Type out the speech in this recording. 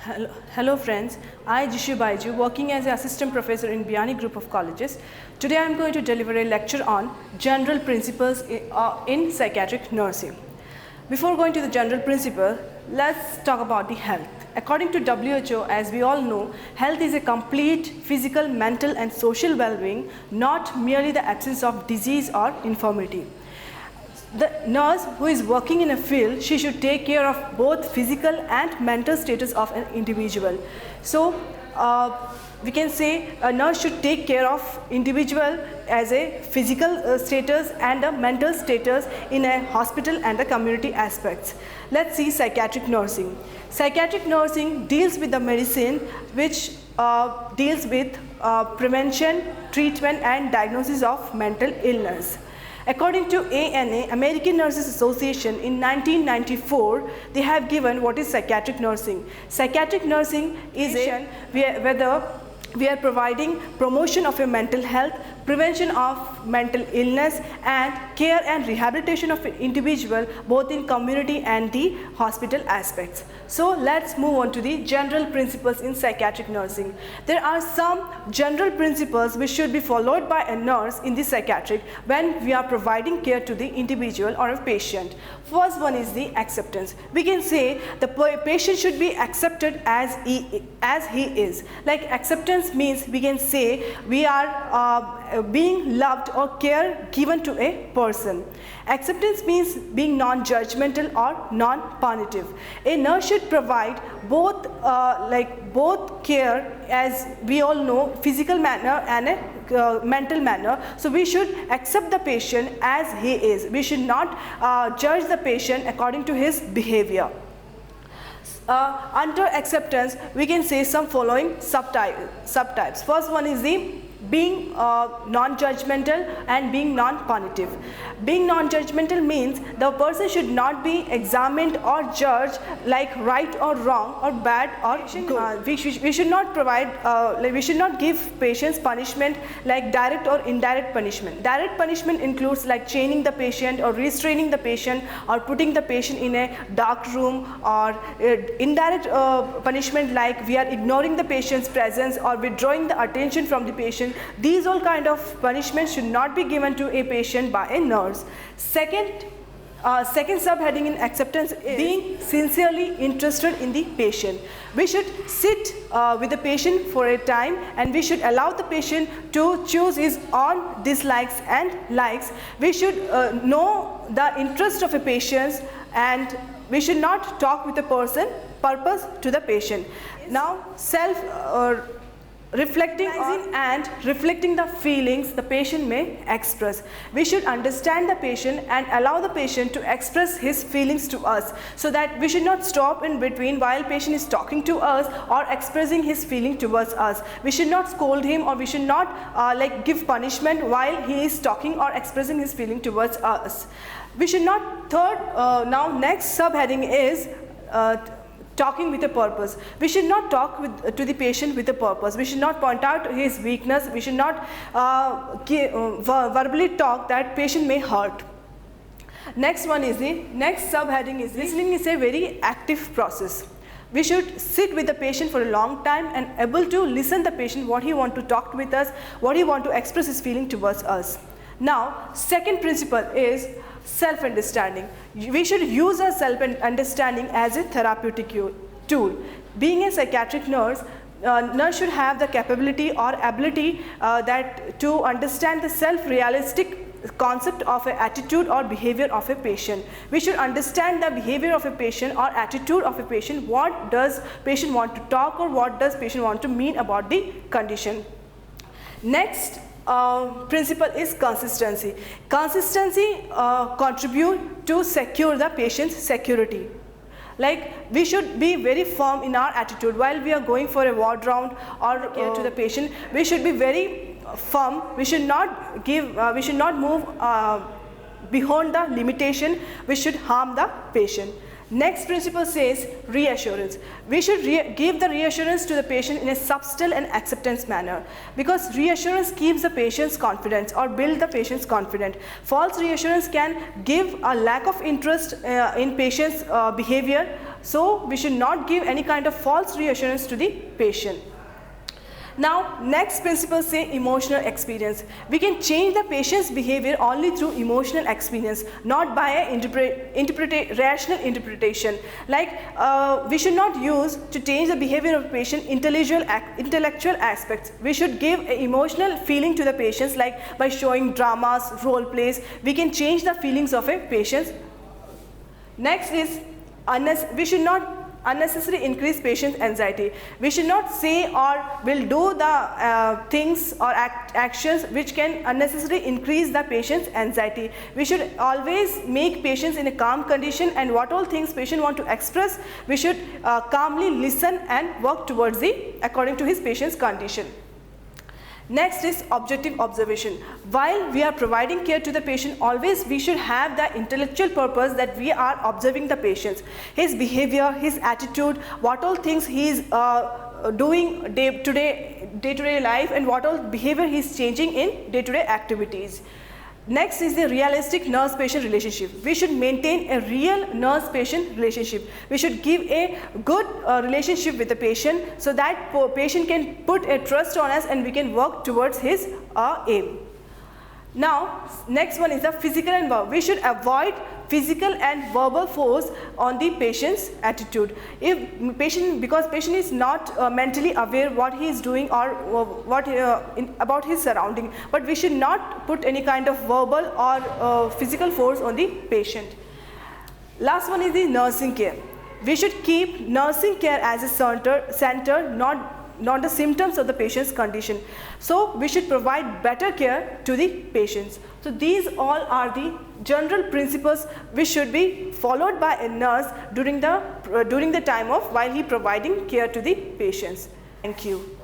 Hello friends, I Jishu Baiju, working as an assistant professor in Biani Group of Colleges. Today I am going to deliver a lecture on general principles in psychiatric nursing. Before going to the general principle, let's talk about the health. According to WHO, as we all know, health is a complete physical, mental and social well-being, not merely the absence of disease or infirmity. The nurse who is working in a field, she should take care of both physical and mental status of an individual. So we can say a nurse should take care of individual as a physical status and a mental status in a hospital and the community aspects. Let's see psychiatric nursing. Psychiatric nursing deals with the medicine which deals with prevention, treatment and diagnosis of mental illness. According to ANA, American Nurses Association, in 1994, they have given what is psychiatric nursing. Psychiatric nursing is whether we are providing promotion of a mental health, prevention of mental illness and care and rehabilitation of an individual both in community and the hospital aspects. So let's move on to the general principles in psychiatric nursing. There are some general principles which should be followed by a nurse in the psychiatric when we are providing care to the individual or a patient. First one is the acceptance. We can say the patient should be accepted as he is. Like acceptance means we can say we are being loved or care given to a person. Acceptance means being non-judgmental or non-punitive. A nurse should provide both both care, as we all know, physical manner and a mental manner. So we should accept the patient as he is. We should not judge the patient according to his behavior. Under acceptance, we can say some following subtypes. First one is the being non-judgmental and being non-punitive. Being non-judgmental means the person should not be examined or judged like right or wrong or bad or good. We should not provide, we should not give patients punishment like direct or indirect punishment. Direct punishment includes like chaining the patient or restraining the patient or putting the patient in a dark room, or indirect punishment like we are ignoring the patient's presence or withdrawing the attention from the patient. These all kind of punishments should not be given to a patient by a nurse. Second subheading in acceptance is being sincerely interested in the patient. We should sit with the patient for a time and we should allow the patient to choose his own dislikes and likes. We should know the interest of a patient and we should not talk with the person purpose to the patient. Now reflecting on and reflecting the feelings the patient may express. We should understand the patient and allow the patient to express his feelings to us, so that we should not stop in between while patient is talking to us or expressing his feeling towards us. We should not scold him or we should not give punishment while he is talking or expressing his feeling towards us. We should not now next subheading is talking with a purpose. We should not talk to the patient with a purpose. We should not point out his weakness. We should not verbally talk that patient may hurt. Next subheading is listening is a very active process. We should sit with the patient for a long time and able to listen the patient what he want to talk with us, what he want to express his feeling towards us. Now, second principle is self-understanding. We should use our self-understanding as a therapeutic tool. Being a psychiatric nurse, nurse should have the capability or ability to understand the self-realistic concept of an attitude or behavior of a patient. We should understand the behavior of a patient or attitude of a patient. What does patient want to talk or what does patient want to mean about the condition. Next principle is consistency. Consistency contribute to secure the patient's security. Like we should be very firm in our attitude while we are going for a ward round or care to the patient. We should be very firm. We should not move beyond the limitation which should harm the patient. Next principle says reassurance. We should give the reassurance to the patient in a subtle and acceptance manner, because reassurance keeps the patient's confidence or build the patient's confidence. False reassurance can give a lack of interest in patient's behavior So we should not give any kind of false reassurance to the patient. Now, next principle say emotional experience. We can change the patient's behavior only through emotional experience, not by a rational interpretation. Like we should not use to change the behavior of patient intellectual aspects. We should give an emotional feeling to the patients, like by showing dramas, role plays. We can change the feelings of a patient. Next is we should not unnecessarily increase patient's anxiety. We should not say or will do the things or actions which can unnecessarily increase the patient's anxiety. We should always make patients in a calm condition, and what all things patient want to express, we should calmly listen and work towards according to his patient's condition. Next is objective observation. While we are providing care to the patient, always we should have the intellectual purpose that we are observing the patient, his behavior, his attitude, what all things he is doing day-to-day life, and what all behavior he is changing in day-to-day activities. Next is the realistic nurse-patient relationship. We should maintain a real nurse-patient relationship. We should give a good relationship with the patient, so that patient can put a trust on us and we can work towards his aim. Now, next one is the physical and verbal. We should avoid physical and verbal force on the patient's attitude. Because patient is not mentally aware what he is doing or about his surrounding, but we should not put any kind of verbal or physical force on the patient. Last one is the nursing care. We should keep nursing care as a center, not the symptoms of the patient's condition. So we should provide better care to the patients. So these all are the general principles which should be followed by a nurse during the time of while he providing care to the patients. Thank you.